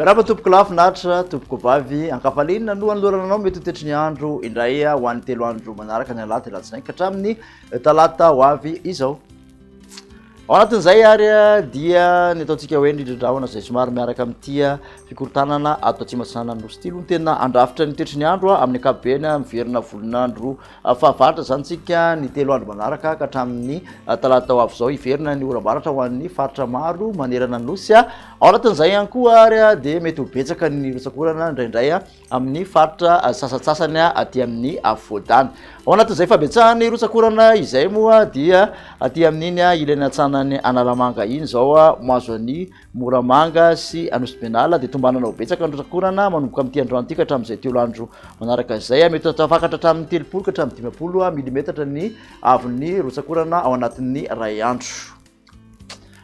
Miarahaba tompoko lafinaritra, tompoko vavy, ankafalinina no anolorananao mety ho tetry ny andro indray ho an'ny 3 andro manaraka ny alahady alatsinainy ka hatramin'ny talata ho avy izao. Ao anatin'izay ary dia ny ataontsika hoe indrindrahona izay somary miaraka amin'ity fikorotanana ato Tsimbasanana Nosy ity no tena andrafitra ny tetry ny andro amin'ny ankapobeny miverina volon'andro fahavaratra zany tsika ny 3 andro manaraka ka hatramin'ny talata ho avy izao hiverina ny oram-baratra ho an'ny faritra maro manerana ny Nosy. Ao anatin'izay ihany koa ary dia mety ho betsaka ny rotsakorana indraindray amin'ny faritra sasatsasany aty amin'ny afovoan-tany. Ao anatin'izay fabetsahany rotsakorana izay moa dia aty amin'iny ilaina tsanany Analamanga iny zao mahazo any Moramanga sy Anosibenala dia tombanana ho betsaka ny rotsakorana manomboka amin'ity androany ity ka hatramin'izay 3 andro manaraka izay mety tafakatra hatramin'ny 30 ka hatramin'ny 50 milimetatra ny avon'ny rotsakorana ao anatin'ny ray andro.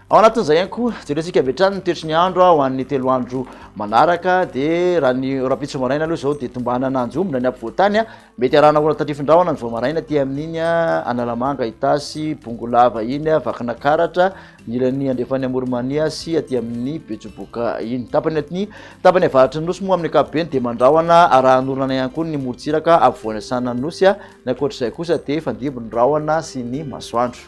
Ao anatin'izay ihany koa jerentsika betrany ny tetry ny andro ho an'ny 3 andro manaraka dia raha ny rapitso maraina aloha izao dia tombanana anjombona ny ampovoan-tany mety arahana olana tandrifindrahona ny voamaraina ty amin'iny Analamanga Itasy Bongolava iny Vakina Karatra ilan'ny andefany Amoromania sy aty amin'ny Bejoboka iny tapany avaratry ny Nosy moa amin'ny ankapobeny dia mandrahona arahan'olana ihany koa ny morotsiraka afovoany asana ny Nosy ny ankoatr'izay kosa dia fandimbo ny rahona sy ny masoandro.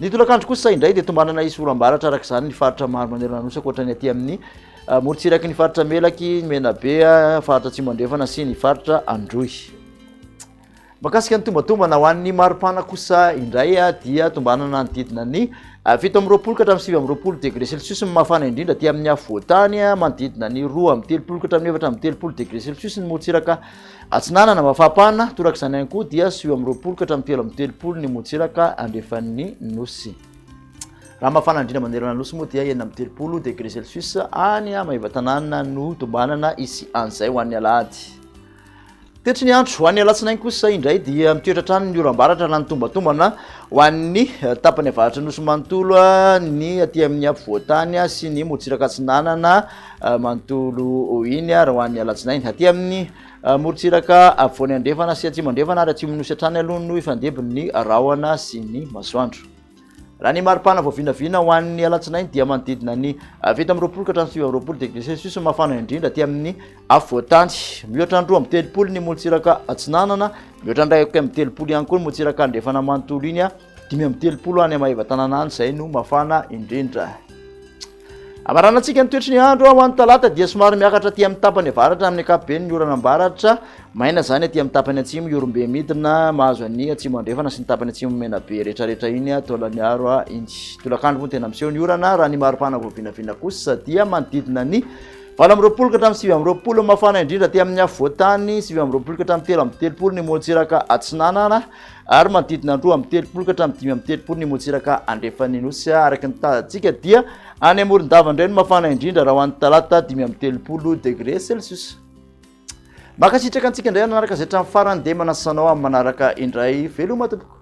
Ny tolakandro kosa indray dia tombanana isy oram-baratra araka izany ny faritra maro manerana Nosy ankoatrany aty amin'ny morotsiraky ny faritra Melaky, Menabe, faritra Tsimandrefana sy ny faritra Androy. Makasika ny tombatombana ho an'ny maripana kosa indray dia tombanana nodidina ny 7 ka hatramin'ny 9 degré Celsius ny mafana indrindra aty amin'ny afovoan-tany manodidina ny 2 ka hatramin'ny 4 degré Celsius ny morotsiraka atsinanana mafapana toraka izany ihany koa dia 9 ka hatramin'ny 3 ny morotsiraka andrefan'ny Nosy. Raha mafana indrindra manerana Nosy moa dia 3 degré Celsius any Maivatanana no tombanana isy an'izay ho an'ny alahady. Tetry ny andro ho an'ny alatsinainy kosa indray dia mitoetra hatrany ny oram-baratra na ny tombatombana ho an'ny tapany avaratra Nosy manontolo ny aty amin'ny afovoan-tany sy ny morotsiraka atsinanana manontolo iny raha ho an'ny alatsinainy aty amin'ny morotsiraka afovoany andrefana sy atsimandrefana ary atsimo Nosy hatrany aloha no ifandebon'ny rahona sy ny masoandro. Raha ny maripana voavinavina ho an'ny alatsinainy dia manodidina ny 7 ka hatramin'ny 9 degré Celsius mafana indrindra aty amin'ny afovoan-tany. Mihoatra andro amin'ny 30 ny morotsiraka atsinanana, mihoatra andray amin'ny 30 ihany koa ny morotsiraka andrefana manontolo iny 5 any Maivatanana any izay no mafana indrindra. Amaranantsika ny toetry ny andro ho an'ny talata dia somary miakatra aty amin'ny tapany avaratra amin'ny ankapobeny ny orana ambaratra maina zany aty amin'ny tapany atsimo Iorombe midina mahazo any atsimo andrefana sy ny tapany atsimo Menabe rehetrarehetra iny Taolaniaro iny. Tolakandro moa tena miseho ny orana raha ny maripana voavinavina kosa dia manodidina ny 20 ka hatramin'ny 9 mafana indrindra aty amin'ny afovoan-tany 20 ka hatramin'ny 30 ny morotsiraka atsinanana ary manodidina 30 ka hatramin'ny 30 ny morotsiraka andrefan'ny Nosy araka ny taditsika dia any Amorondava indray no mafana indrindra raha ho an'ny talata 30 degré Celsius. Makasitraka antsika indray manaraka izay hatramin'ny farany dia manasanao amin'ny manaraka indray veloma tompoko.